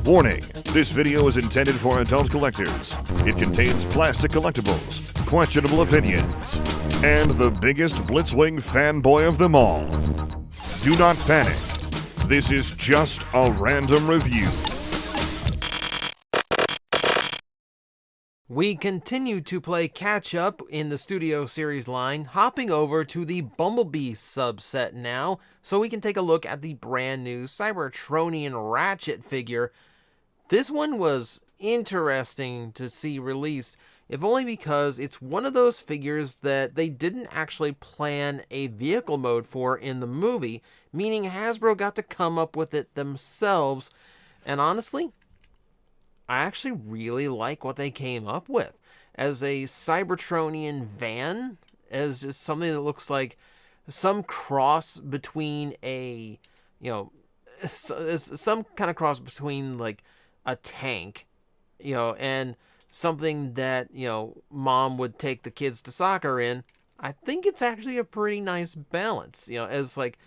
Warning, this video is intended for adult collectors. It contains plastic collectibles, questionable opinions, and the biggest Blitzwing fanboy of them all. Do not panic. This is just a random review. We continue to play catch-up in the Studio Series line, hopping over to the Bumblebee subset now, so we can take a look at the brand new Cybertronian Ratchet figure. This one was interesting to see released, if only because it's one of those figures that they didn't actually plan a vehicle mode for in the movie, meaning Hasbro got to come up with it themselves, and honestly, I actually really like what they came up with. As a Cybertronian van, as just something that looks like some cross between a, some kind of cross between like a tank, and something that, mom would take the kids to soccer in. I think it's actually a pretty nice balance, as like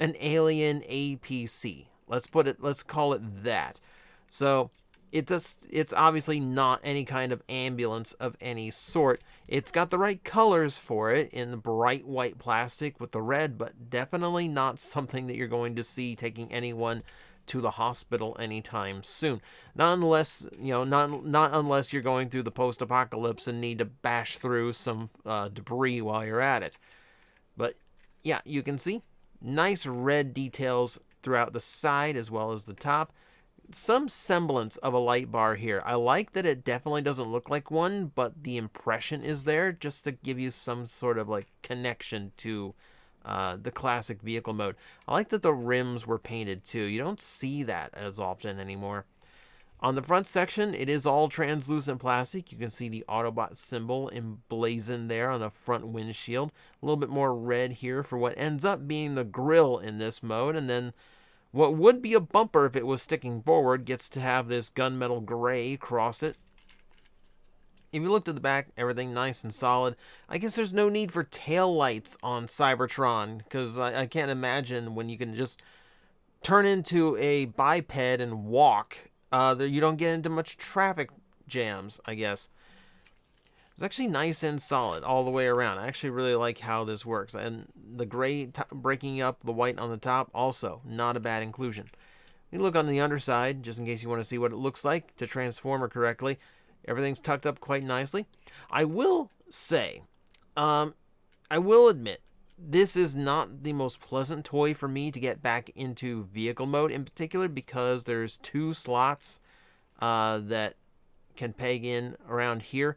an alien APC. Let's call it that. So, it's obviously not any kind of ambulance of any sort. It's got the right colors for it in the bright white plastic with the red, but definitely not something that you're going to see taking anyone to the hospital anytime soon. Not unless, not unless you're going through the post-apocalypse and need to bash through some debris while you're at it. But yeah, you can see nice red details throughout the side as well as the top. Some semblance of a light bar here. I like that it definitely doesn't look like one, but the impression is there just to give you some sort of like connection to the classic vehicle mode. I like that the rims were painted too. You don't see that as often anymore. On the front section, it is all translucent plastic. You can see the Autobot symbol emblazoned there on the front windshield. A little bit more red here for what ends up being the grille in this mode, and then what would be a bumper if it was sticking forward gets to have this gunmetal gray across it. If you look to the back, everything nice and solid. I guess there's no need for tail lights on Cybertron, because I can't imagine when you can just turn into a biped and walk, that you don't get into much traffic jams, I guess. It's actually nice and solid all the way around. I actually really like how this works. And the gray breaking up the white on the top, also not a bad inclusion. You look on the underside, just in case you want to see what it looks like to transform her correctly. Everything's tucked up quite nicely. I will say, I will admit, this is not the most pleasant toy for me to get back into vehicle mode, in particular because there's two slots that can peg in around here.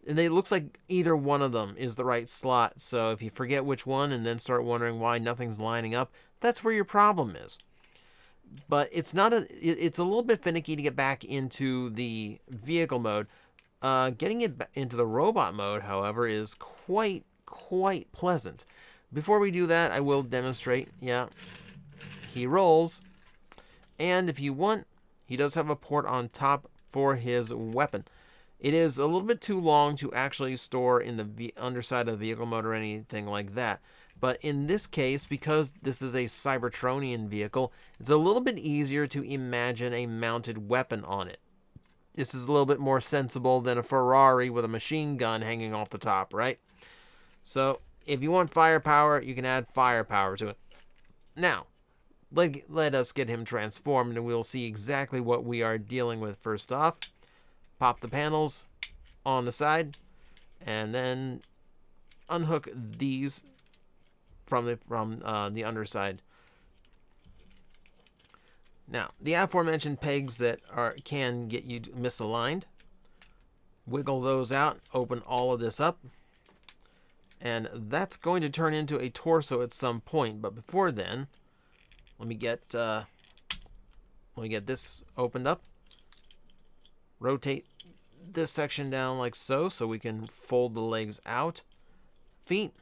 And it looks like either one of them is the right slot, so if you forget which one and then start wondering why nothing's lining up, that's where your problem is. But it's a little bit finicky to get back into the vehicle mode. Getting it into the robot mode, however, is quite pleasant. Before we do that, I will demonstrate. Yeah, he rolls, and if you want, he does have a port on top for his weapon. It is a little bit too long to actually store in the underside of the vehicle mode or anything like that. But in this case, because this is a Cybertronian vehicle, it's a little bit easier to imagine a mounted weapon on it. This is a little bit more sensible than a Ferrari with a machine gun hanging off the top, right? So, if you want firepower, you can add firepower to it. Now, let us get him transformed and we'll see exactly what we are dealing with first off. Pop the panels on the side, and then unhook these from the underside. Now, the aforementioned pegs that can get you misaligned, wiggle those out, open all of this up, and that's going to turn into a torso at some point. But before then, let me get this opened up. Rotate this section down like so we can fold the legs out. Feet,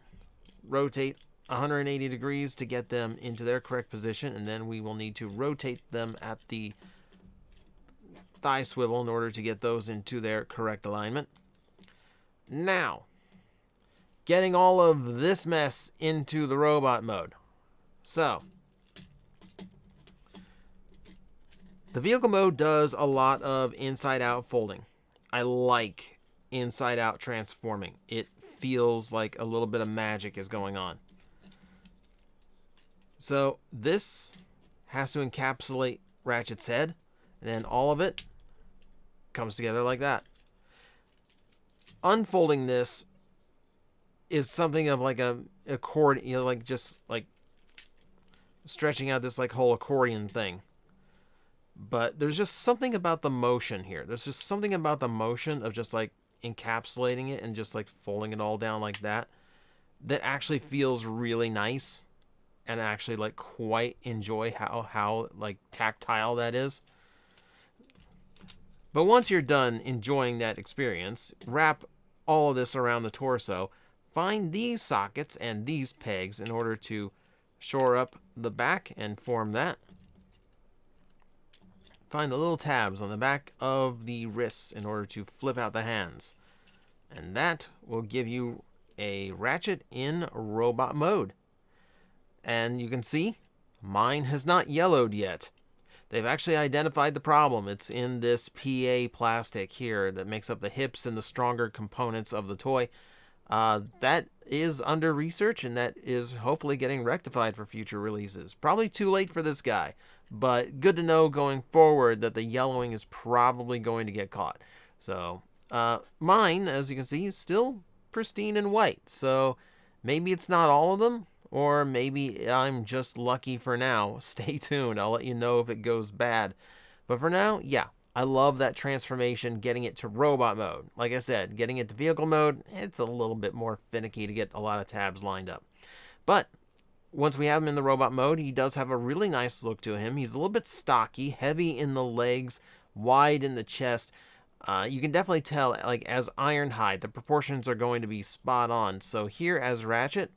rotate 180 degrees to get them into their correct position, and then we will need to rotate them at the thigh swivel in order to get those into their correct alignment. Now, getting all of this mess into the robot mode. So, The vehicle mode does a lot of inside-out folding. I like inside-out transforming. It feels like a little bit of magic is going on. So this has to encapsulate Ratchet's head, and then all of it comes together like that. Unfolding this is something of like a accordion, you know, like just like stretching out this like whole accordion thing. But there's just something about the motion here. There's just something about the motion of just like encapsulating it and just like folding it all down like that that actually feels really nice, and I actually like quite enjoy how like tactile that is. But once you're done enjoying that experience, wrap all of this around the torso. Find these sockets and these pegs in order to shore up the back and form that. Find the little tabs on the back of the wrists in order to flip out the hands. And that will give you a Ratchet in robot mode. And you can see, mine has not yellowed yet. They've actually identified the problem. It's in this PA plastic here that makes up the hips and the stronger components of the toy. That is under research, and that is hopefully getting rectified for future releases. Probably too late for this guy, but good to know going forward that the yellowing is probably going to get caught. So mine, as you can see, is still pristine and white. So maybe it's not all of them, or maybe I'm just lucky for now. Stay tuned. I'll let you know if it goes bad. But for now, yeah, I love that transformation, getting it to robot mode. Like I said, getting it to vehicle mode, it's a little bit more finicky to get a lot of tabs lined up. But once we have him in the robot mode, he does have a really nice look to him. He's a little bit stocky, heavy in the legs, wide in the chest. You can definitely tell, like as Ironhide, the proportions are going to be spot on. So here as Ratchet,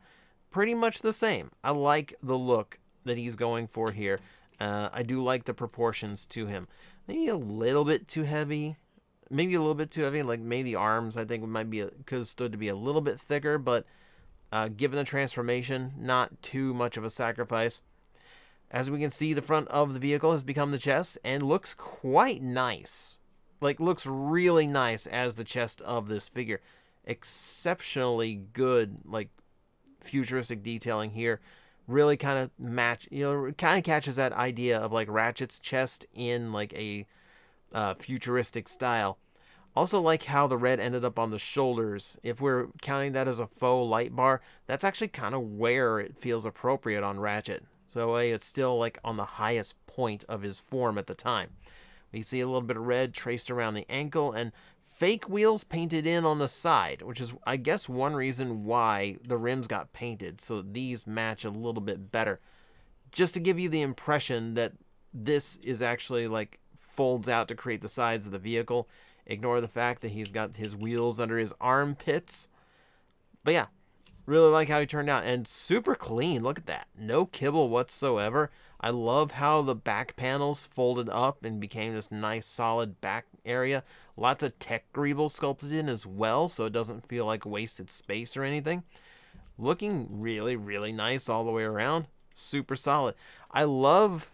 pretty much the same. I like the look that he's going for here. I do like the proportions to him. Maybe a little bit too heavy. Maybe a little bit too heavy. Like maybe the arms, I think, could have stood to be a little bit thicker, but given the transformation, not too much of a sacrifice. As we can see, the front of the vehicle has become the chest and looks quite nice. Like, looks really nice as the chest of this figure. Exceptionally good, like, futuristic detailing here. Really kind of kind of catches that idea of like Ratchet's chest in like a futuristic style. Also like how the red ended up on the shoulders. If we're counting that as a faux light bar, that's actually kind of where it feels appropriate on Ratchet. So it's still like on the highest point of his form at the time. We see a little bit of red traced around the ankle and fake wheels painted in on the side, which is, I guess, one reason why the rims got painted, so these match a little bit better. Just to give you the impression that this is actually, like, folds out to create the sides of the vehicle. Ignore the fact that he's got his wheels under his armpits. But yeah, really like how he turned out, and super clean. Look at that. No kibble whatsoever. I love how the back panels folded up and became this nice solid back area. Lots of tech greeble sculpted in as well, so it doesn't feel like wasted space or anything. Looking really, really nice all the way around. Super solid. I love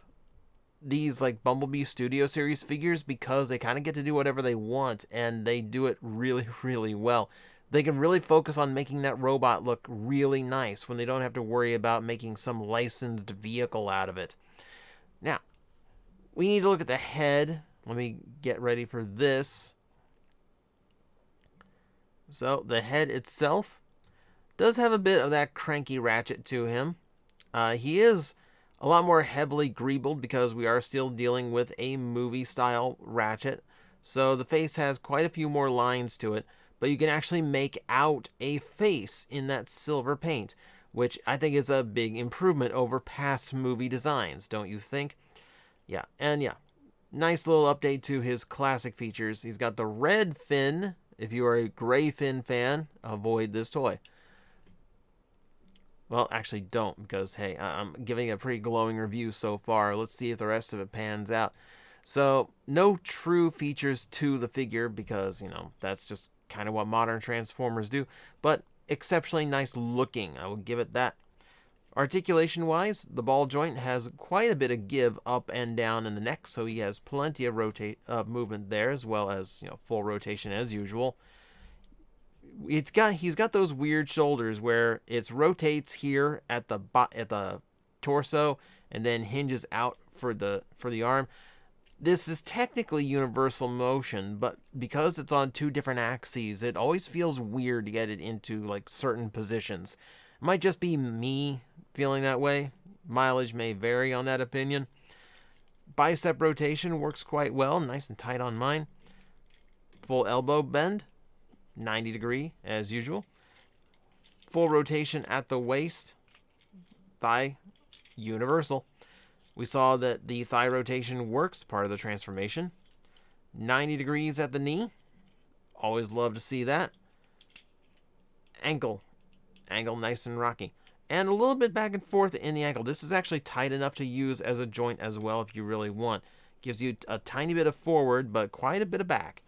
these like Bumblebee Studio Series figures because they kind of get to do whatever they want, and they do it really, really well. They can really focus on making that robot look really nice when they don't have to worry about making some licensed vehicle out of it. Now, we need to look at the head. Let me get ready for this. So, the head itself does have a bit of that cranky Ratchet to him. He is a lot more heavily greebled because we are still dealing with a movie-style Ratchet. So, the face has quite a few more lines to it. But you can actually make out a face in that silver paint, which I think is a big improvement over past movie designs, don't you think? Yeah, and yeah, nice little update to his classic features. He's got the red fin. If you are a gray fin fan, avoid this toy. Well, actually don't, because, hey, I'm giving a pretty glowing review so far. Let's see if the rest of it pans out. So, no true features to the figure, because, you know, that's just kind of what modern Transformers do, but exceptionally nice looking. I will give it that. Articulation-wise, the ball joint has quite a bit of give up and down in the neck, so he has plenty of movement there, as well as full rotation as usual. He's got those weird shoulders where it rotates here at the torso and then hinges out for the arm. This is technically universal motion, but because it's on two different axes, it always feels weird to get it into like certain positions. It might just be me feeling that way. Mileage may vary on that opinion. Bicep rotation works quite well, nice and tight on mine. Full elbow bend, 90 degree as usual. Full rotation at the waist, thigh, universal. We saw that the thigh rotation works, part of the transformation. 90 degrees at the knee. Always love to see that. Ankle nice and rocky. And a little bit back and forth in the ankle. This is actually tight enough to use as a joint as well if you really want. Gives you a tiny bit of forward, but quite a bit of back.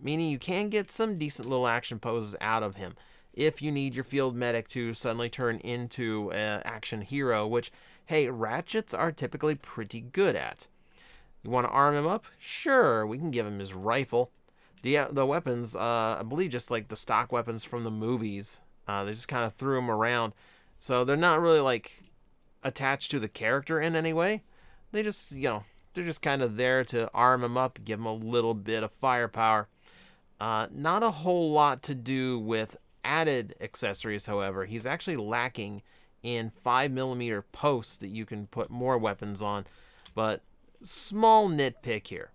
Meaning you can get some decent little action poses out of him if you need your field medic to suddenly turn into an action hero, which, hey, Ratchets are typically pretty good at. You want to arm him up? Sure, we can give him his rifle. The weapons, I believe just like the stock weapons from the movies, they just kind of threw them around. So they're not really like attached to the character in any way. They just, they're just kind of there to arm him up, give him a little bit of firepower. Not a whole lot to do with added accessories, however. He's actually lacking in 5mm posts that you can put more weapons on, but small nitpick here.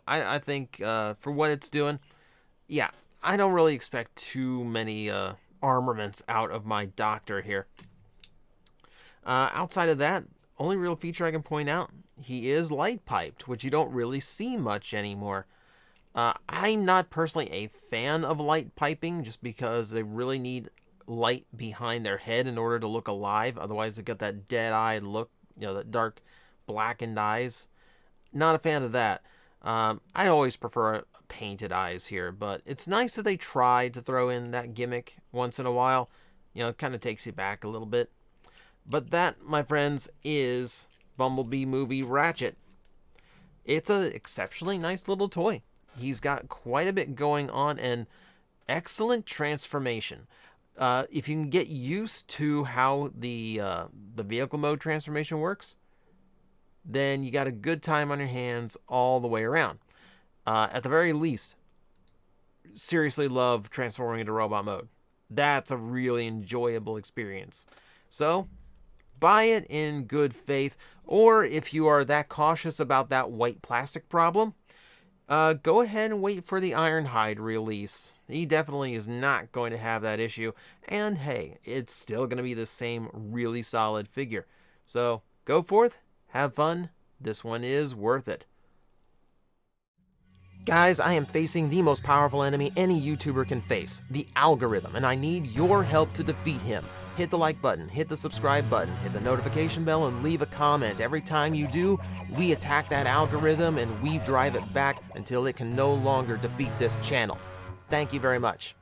I think for what it's doing, yeah, I don't really expect too many armaments out of my doctor here. Outside of that, only real feature I can point out, he is light piped, which you don't really see much anymore. I'm not personally a fan of light piping just because they really need light behind their head in order to look alive. Otherwise, they got that dead-eyed look, that dark blackened eyes. Not a fan of that. I always prefer painted eyes here, but it's nice that they try to throw in that gimmick once in a while. It kind of takes you back a little bit. But that, my friends, is Bumblebee Movie Ratchet. It's an exceptionally nice little toy. He's got quite a bit going on and excellent transformation. If you can get used to how the vehicle mode transformation works, then you got a good time on your hands all the way around. At the very least, seriously love transforming into robot mode. That's a really enjoyable experience. So, buy it in good faith, or if you are that cautious about that white plastic problem, go ahead and wait for the Ironhide release. He definitely is not going to have that issue, and hey, it's still going to be the same really solid figure. So, go forth, have fun, this one is worth it. Guys, I am facing the most powerful enemy any YouTuber can face, the algorithm, and I need your help to defeat him. Hit the like button, hit the subscribe button, hit the notification bell, and leave a comment. Every time you do, we attack that algorithm and we drive it back until it can no longer defeat this channel. Thank you very much.